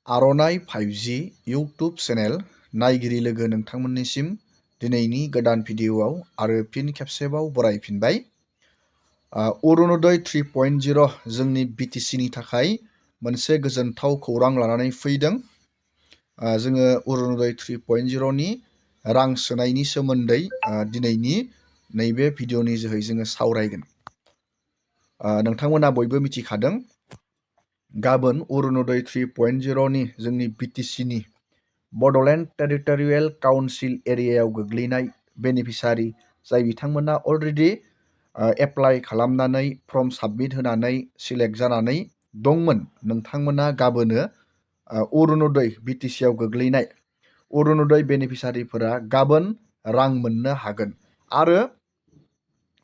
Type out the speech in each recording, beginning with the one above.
आर'नाइ 5G YouTube channel नायगिरि लोगो नोंथांमोननिसिम दिनैनि गोदान भिडिअ'आव आरो फिन खेबसेबाव बरायफिनबाय। अरुणोदय 3.0 जोंनि BTC नि थाखाय मोनसे गोजोनथाव खौरां लानानै फैदों। जोङो अरुणोदय 3.0 नि रां सोनायनि सोमोन्दै दिनैनि नैबे भिडिअ'नि जोहै जोङो सावरायगोन। नोंथांमोना बयबो मिथिखादों गाबोन अरुणोदय 3.0 नि जोंनि BTC नि बड'लेण्ड टेरिटरियेल काउन्सिल एरियायाव गोग्लैनाय बेनिफिसारि जाय बिथांमोना अलरेडि एप्लाइ खालामनानै फर्म साबमिट होनानै सिलेक्ट जानानै दंमोन, नोंथांमोना गाबोनो अरुणोदय BTC आव गोग्लैनाय अरुणोदय बेनिफिसारिफोरा गाबोन रां मोननो हागोन। आरो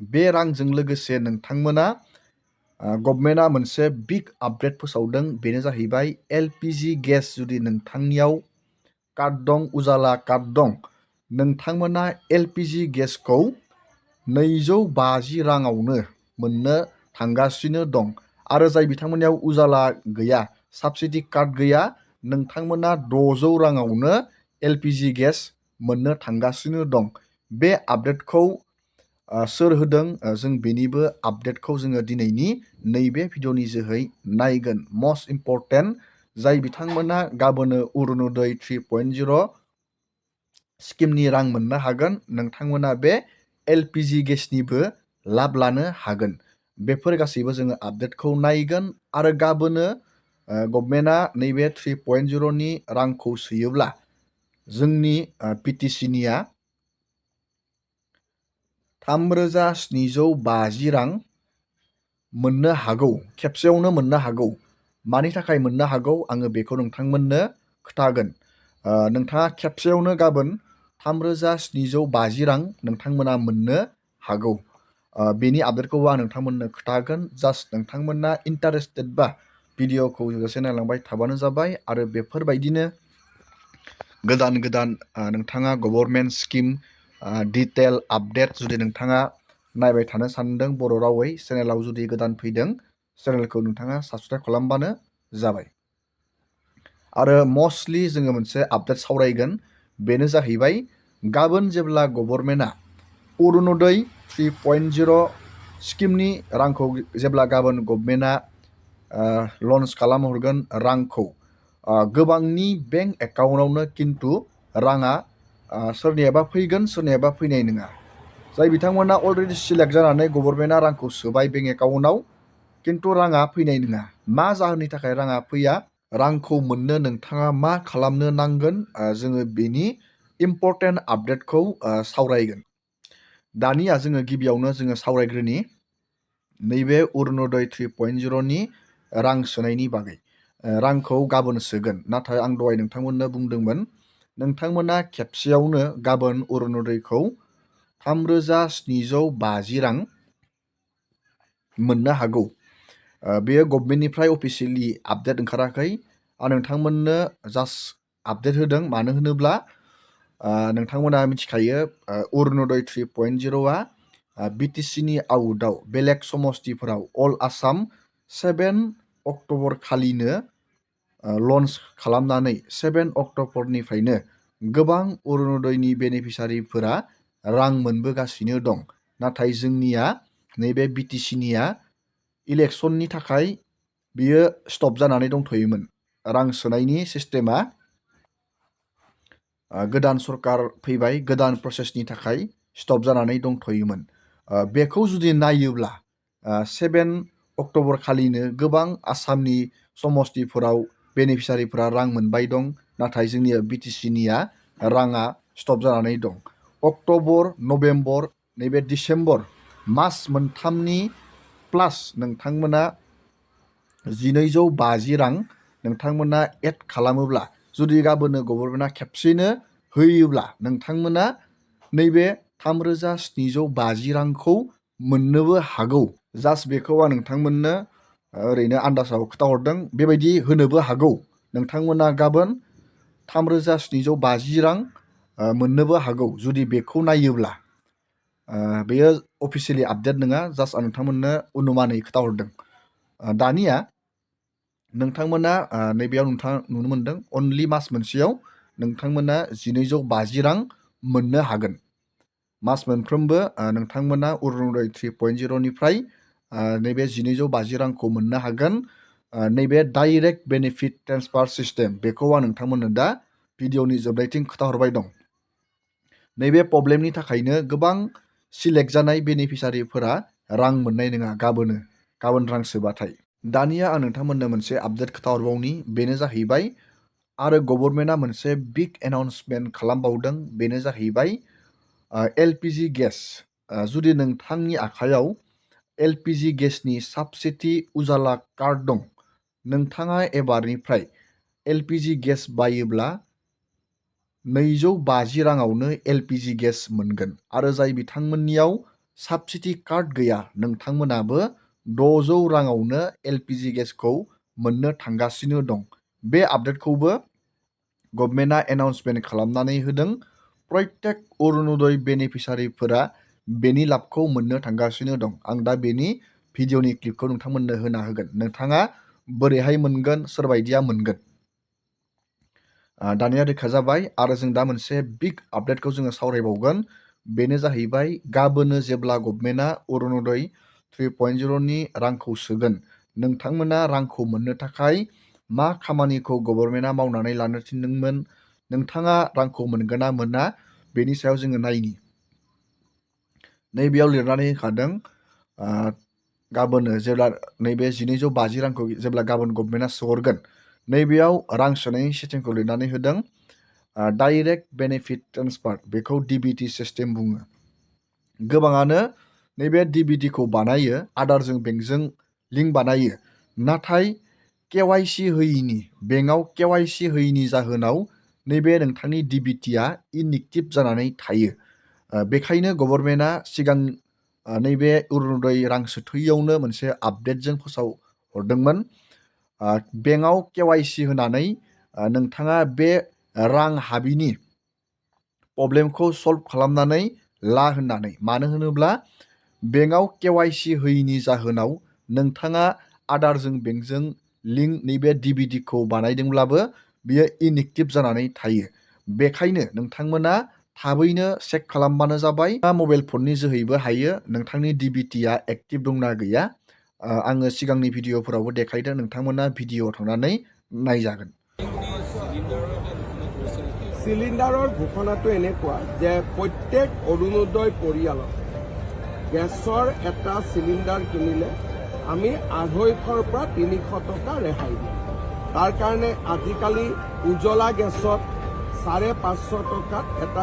बे रांजों लोगोसे नोंथांमोना गभर्नमेन्टआ मोनसे बिग आपडेट फोसावदों, बेनो जाहैबाय LPG गेस जुदि नोंथांनियाव कार्ड दं, उजाला कार्ड दं, नोंथांमोना LPG गेसखौ 250 राङावनो मोननो थांगासिनो दं। आरो जाय बिथांमोननियाव उजाला गैया, साबसिडि कार्ड गैया, नोंथांमोना 600 राङावनो LPG गेस मोननो थांगासिनो दं। बे आपडेटखौ सोर होदों, जों बेनिबो आपडेटखौ जोङो दिनैनि नैबे भिडिअ'नि जोहै नायगोन। मस्ट इम्परटेन्ट, जाय बिथांमोना गाबोनो अरुणोदय 3.0 स्किमनि रां मोननो हागोन, नोंथांमोना बे LPG गेसनिबो लाब लानो हागोन। बेफोर गासैबो जोङो आपडेटखौ नायगोन। आरो गाबोनो गभर्नमेन्टआ नैबे 3.0 नि रांखौ सोयोब्ला जोंनि BTC निया 3750 रां मोननो हागौ, खेबसेयावनो मोननो हागौ। मानि थाखाय मोननो हागौ आङो बेखौ नोंथांमोननो खोन्थागोन। नोंथाङा खेबसेयावनो गाबोन 3750 रां नोंथांमोना मोननो हागौ। बेनि आपडेटखौबो आं नोंथांमोननो खोन्थागोन। जास्ट नोंथांमोना इन्टारेस्टेडबा भिडिअ'खौ जोबजासे नायलांबाय थाबानो जाबाय। आरो बेफोरबायदिनो गोदान गोदान नोंथाङा गभर्नमेन्ट स्किम डिटेल आपडेट जुदि नोंथाङा नायबाय थानो सानदों बर' रावै, चेनेलाव जुदि गोदान फैदों, चेनेलखौ नोंथाङा साबस्क्राइब खालामबानो जाबाय। आरो मस्टलि जोङो मोनसे आपडेट सावरायगोन, बेनो जाहैबाय गाबोन जेब्ला गभर्नमेन्टआ अरुणोदय 3.0 स्किमनि रांखौ जेब्ला गाबोन गभर्नमेन्टआ लन्च खालामहरगोन रांखौ, गोबांनि बेंक एकाउन्टआवनो खिन्थु राङा सोरनियाबा फैगोन, सोरनियाबा फैनाय नङा। जाय बिथांमोना अलरेडि सिलेक्ट जानानै गभर्नमेन्टआ रांखौ सोबाय बेंक एकाउन्टआव, खिन्थु राङा फैनाय नङा। मा जाहोननि थाखाय राङा फैया, रांखौ मोननो नोंथाङा मा खालामनो नांगोन, जोङो बेनि इम्परटेन्ट आपडेटखौ सावरायगोन। दानिया जोङो गिबियावनो जोङो सावरायग्रोनि नैबे अरुणोदय 3.0 नि रां सोनायनि बागै। रांखौ गाबोन सोगोन, नाथाय आं दहाय नोंथांमोननो बुंदोंमोन नोंथांमोना खेबसेयावनो गाबोन अरुणोदयखौ 3750 रां मोननो हागौ। बेयो गभर्नमेन्टनिफ्राय अफिसियेलि आपडेट ओंखाराखै। आं नोंथांमोननो जास्ट आपडेट होदों। मानो होनोब्ला नोंथांमोना मिथिखायो अरुणोदय 3.0 BTC नि आउटआव बेलेग समस्तिफोराव अल आसाम 7 अक्ट'बर खालिनो लन्च खालामनानै 7 अक्ट'बरनिफ्रायनो गोबां अरुणोदयनि बेनिफिसारिफोरा रां मोनबोगासिनो दं। नाथाय जोंनिया नैबे BTC निया इलेक्सननि थाखाय बियो स्टप जानानै दंथ'योमोन। रां सोनायनि सिस्टेमा गोदान सरकार फैबाय, गोदान प्रसेसनि थाखाय स्टप जानानै दंथ'योमोन। बेखौ जुदि नायोब्ला 7 अक्ट'बर खालिनो गोबां आसामनि समस्तिफोराव बेनिफिसारिफोरा रां मोनबाय दं, नाथाय जोंनि BTC निया राङा स्टप जानानै दं। अक्ट'बर, नभेम्बर, नैबे डिसेम्बर मास मोनथामनि प्लास नोंथांमोना 1250 रां नोंथांमोना एड खालामोब्ला, जुदि गाबोनो गभर्नमेन्टआ खेबसेनो होयोब्ला नोंथांमोना नैबे 3750 रांखौ मोननोबो हागौ। जास्ट बेखौ आं नोंथांमोननो ओरैनो आन्दाजाव खोन्थाहरदों। बेबायदि होनोबो हागौ। नोंथांमोना गाबोन 3750 रां मोननोबो हागौ। जुदि बेखौ नायोब्ला बेयो अफिसियेलि आपडेट नङा, जास्ट आं नोंथांमोननो अनुमानै खोन्थाहरदों। दानिया नोंथांमोना नैबेयाव नोंथाङा नुनो मोनदों अनलि मास मोनसेयाव नोंथांमोना 1250 रां मोननो हागोन। मास मोनफ्रोमबो नोंथांमोना अरुणोदय 3.0 निफ्राय नैबे 1250 रांखौ मोननो हागोन। नैबे डाइरेक्ट बेनिफिट ट्रेन्सफार सिस्टेम बेखौ आं नोंथांमोननो दा भिडिअनि जोबनायथिं खोन्थाहरबाय दं। नैबे प्रब्लेमनि थाखायनो गोबां सिलेक्ट जानाय बेनिफिसारिफोरा रां मोननाय नङा गाबोन रां सोबाथाय। दानिया आं नोंथांमोननो मोनसे आपडेट खोन्थाहरबावनि, बेनो जाहैबाय आरो गभर्नमेन्टआ मोनसे बिग एनाउन्समेन्ट खालामबावदों, बेनो जाहैबाय LPG गेस। जुदि नोंथांनि आखायाव LPG गेसनि साबसिडि उजाला कार्ड दं, नोंथाङा एबारनिफ्राय LPG गेस बायोब्ला 250 राङावनो LPG गेस मोनगोन। आरो जाय बिथांमोननियाव साबसिडि कार्ड गैया, नोंथांमोनाबो 600 राङावनो LPG गेसखौ मोननो थांगासिनो दं। बे आपडेटखौबो गभर्नमेन्टआ एनाउन्समेन्ट खालामनानै होदों। प्रत्येक अरुणोदय बेनिफिसारिफोरा बेनि लाबखौ मोननो थांगासिनो दं। आं दा बेनि भिडिअनि क्लिपखौ नोंथांमोननो होना होगोन। नोंथाङा बोरैहाय मोनगोन, सोरबायदिया मोनगोन। दानिया रोखा जाबाय। आरो जों दा मोनसे बिग आपडेटखौ जोङो सावरायबावगोन, बेनो जाहैबाय गाबोनो जेब्ला गभर्नमेन्टआ अरुणोदय 3.0 नि रांखौ सोगोन, नोंथांमोना रांखौ मोननो थाखाय मा खामानिखौ गभर्नमेन्टआ मावनानै लानो थिनदोंमोन, नोंथाङा रांखौ मोनगोन ना मोना, बेनि सायाव जोङो नायनि। नैबेयाव लिरनानै होखादों गाबोनो जेब्ला नैबे 1250 रांखौ जेब्ला गाबोन गभर्नमेन्टआ सोहरगोन, नैबेयाव रां सोनायनि सिस्टेमखौ लिरनानै होदों डाइरेक्ट बेनिफिट ट्रेन्सफार, बेखौ DBT सिस्टेम बुङो। गोबाङानो नैबे DBTखौ बानायो, आदारजों बेंकजों लिंक बानायो, नाथाय KYC होयिनि, बेंकआव KYC होयिनि जाहोनाव नैबे नोंथांनि DBTआ इनएक्टिभ जानानै थायो। बेखायनो गभर्नमेन्टआ सिगां नैबे अरुणोदय रां सोथैयावनो मोनसे आपडेटजों फोसावहरदोंमोन। बेंकआव KYC होनानै नोंथाङा बे रां हाबिनि प्रब्लेमखौ सल्भ खालामनानै ला होननानै। मानो होनोब्ला बेंकआव KYC होयिनि जाहोनाव नोंथाङा आदारजों बेंकजों लिंक नैबे DBTखौ बानायदोंब्लाबो बियो इनएक्टिभ जानानै थायो। बेखायनो नोंथांमोना थाबैनो चेक खालामबानो जाबाय। मबाइल फननि जोहैबो हायो नोंथांनि DBTआ एक्टिभ दंना गैया। आङो सिगांनि भिडिअफोरावबो देखायदों, नोंथांमोना भिडिअआव थांनानै नायजागोन। চিলিণ্ডাৰৰ ঘোষণাটো এনেকুৱা যে প্ৰত্যেক অৰুণোদয় পৰিয়ালক গেছৰ এটা চিলিণ্ডাৰ কিনিলে আমি 250ৰ পৰা 300 টকা ৰেহাই দিম। তাৰ কাৰণে আজিকালি উজলা গেছত 550 টকাত এটা